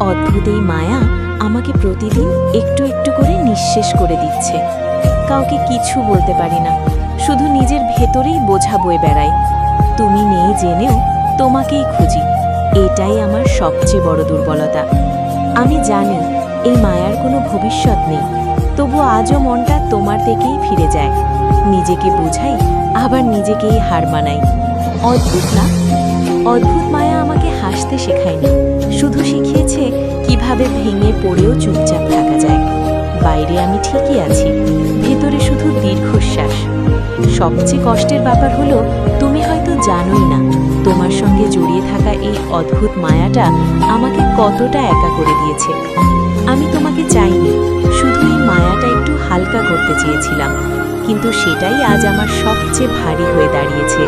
অদ্ভুত এই মায়া আমাকে প্রতিদিন একটু একটু করে নিঃশেষ করে দিচ্ছে। কাউকে কিছু বলতে পারি না, শুধু নিজের ভেতরেই বোঝা বয়ে বেড়াই। তুমি নেই জেনেও তোমাকেই খুঁজি, এটাই আমার সবচেয়ে বড় দুর্বলতা। আমি জানি এই মায়ার কোনো ভবিষ্যৎ নেই, তবু আজও মনটা তোমার দিকেই ফিরে যায়। নিজেকে বোঝাই, আবার নিজেকেই হার মানাই। অদ্ভুত না? অদ্ভুত মায়া আমাকে হাসতে শেখায়নি, শুধু শিখিয়েছে কিভাবে ভেঙে পড়েও চুপচাপ থাকা যায়। বাইরে আমি ঠিকই আছি, ভেতরে শুধু দীর্ঘশ্বাস। সবচেয়ে কষ্টের ব্যাপার হলো, তুমি হয়তো জানোই না তোমার সঙ্গে জড়িয়ে থাকা এই অদ্ভুত মায়াটা আমাকে কতটা একা করে দিয়েছে। আমি তোমাকে চাইনি, শুধু এই মায়াটা একটু হালকা করতে চেয়েছিলাম, কিন্তু সেটাই আজ আমার সবচেয়ে ভারী হয়ে দাঁড়িয়েছে।